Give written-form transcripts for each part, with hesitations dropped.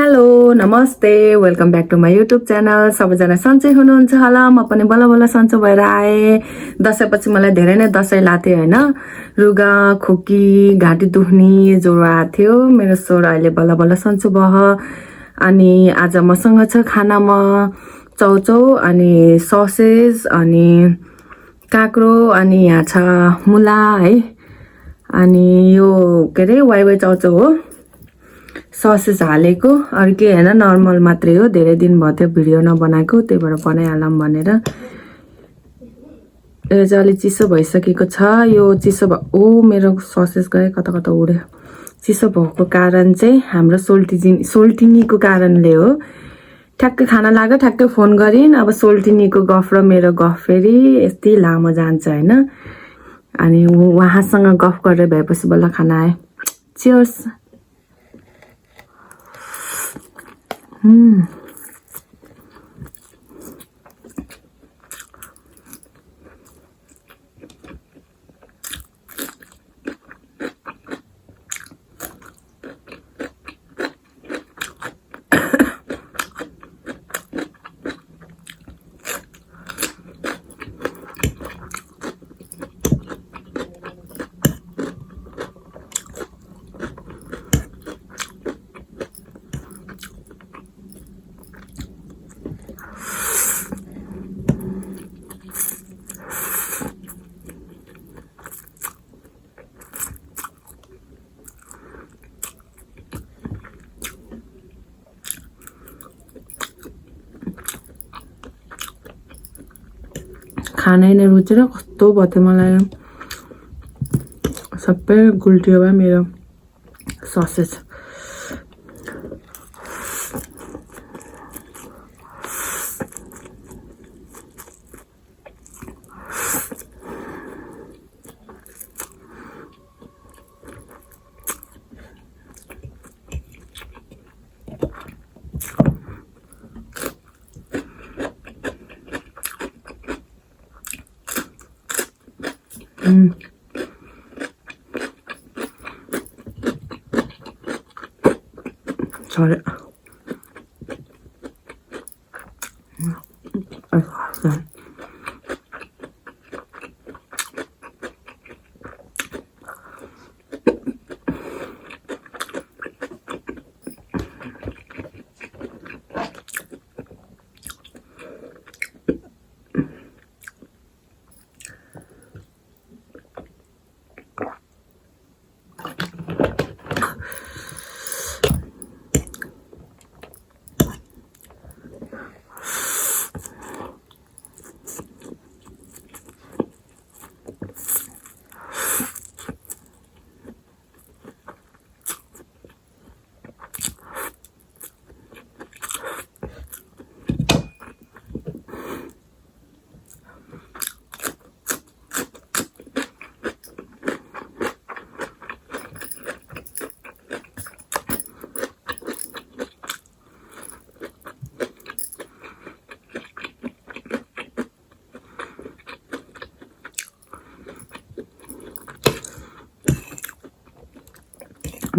Hello नमस्ते welcome back to my YouTube channel. सबैजना सन्चै हुनुहुन्छ होला। म पनि बल्ल बल्ल सन्चो भएर आएँ। दसैँपछि मलाई धेरै नै दसैँ लाग्थ्यो होइन। रुगा खोकी घाँटी दुख्ने ज्वरो आएको थियो। मेरो स्वर अहिले बल्ल बल्ल सन्चो भयो। अनि आज मसँग छ खानामा चौचौ अनि ससेज अनि काँक्रो अनि यहाँ छ मुला है। अनि यो के अरे वाइ वाइ चौचौ हो, ससेज हालेको, अरू के होइन, नर्मल मात्रै हो। धेरै दिन भयो थियो भिडियो नबनाएको, त्यही भएर बनाइहालौँ भनेर। यो चाहिँ अलिक चिसो भइसकेको छ। यो चिसो मेरो ससेज गयो कता कता उड्यो। चिसो भएको कारण चाहिँ हाम्रो सोल्टिनीको कारणले हो। ठ्याक्कै खाना लाग्यो, ठ्याक्कै फोन गरिन्। अब सोल्टिनीको गफ र मेरो गफ फेरि यति लामो जान्छ होइन। अनि उहाँसँग गफ गरेर भएपछि बल्ल खाना आयो। चियर्स। खानै नै रुचेर कस्तो भयो थियो मलाई। सबै गुल्टियो भयो मेरो ससेज। Sorry.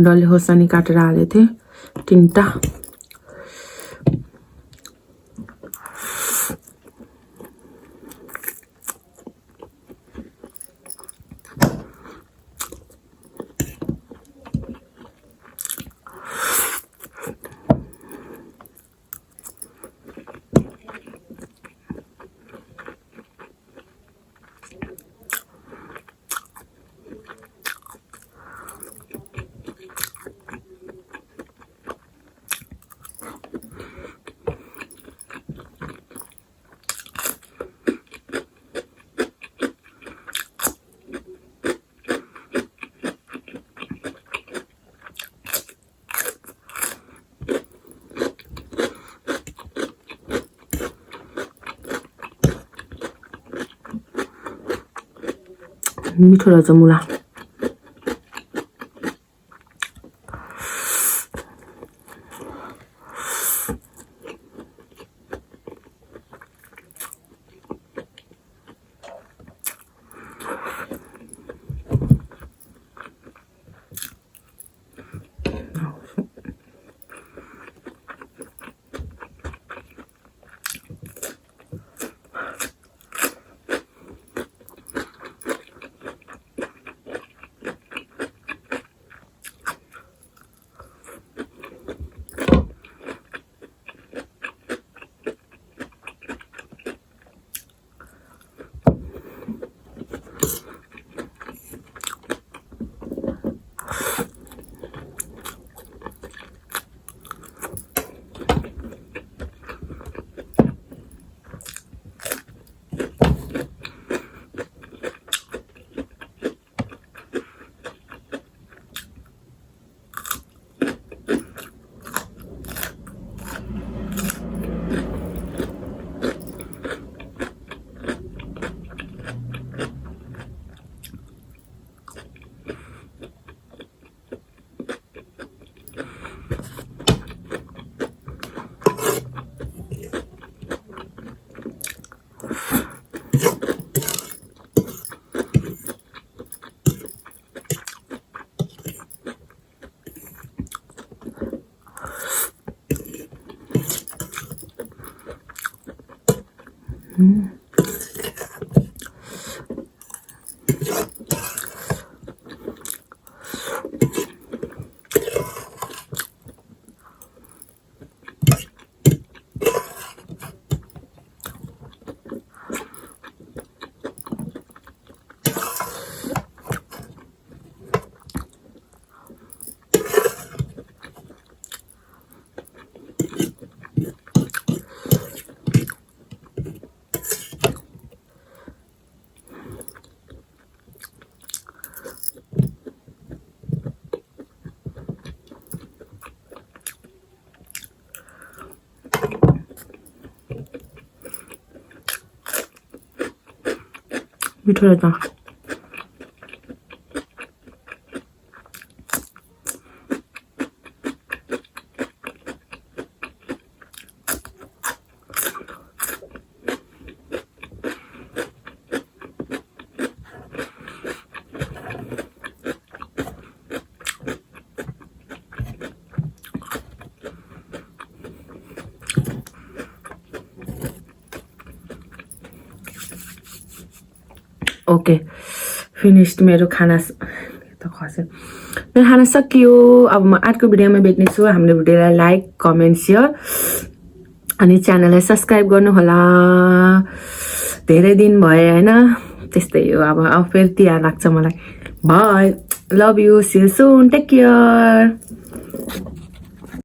डल्ले खोर्सानी काटेर हालेको थिएँ 3टा। मिठो रहेछ मुला। मिठो रहेछ ओके फिनिस्ड मेरो खाना त खस्यो मेरो खाना सकियो अब म आजको भिडियोमा भेट्नेछु हाम्रो भिडियोलाई लाइक कमेन्ट सेयर अनि च्यानललाई सब्स्क्राइब गर्नु होला धेरै दिन भयो हैन त्यस्तै हो अब फेरि तिहार लाग्छ मलाई बाइ लभ यु सी यु सुन टेक केयर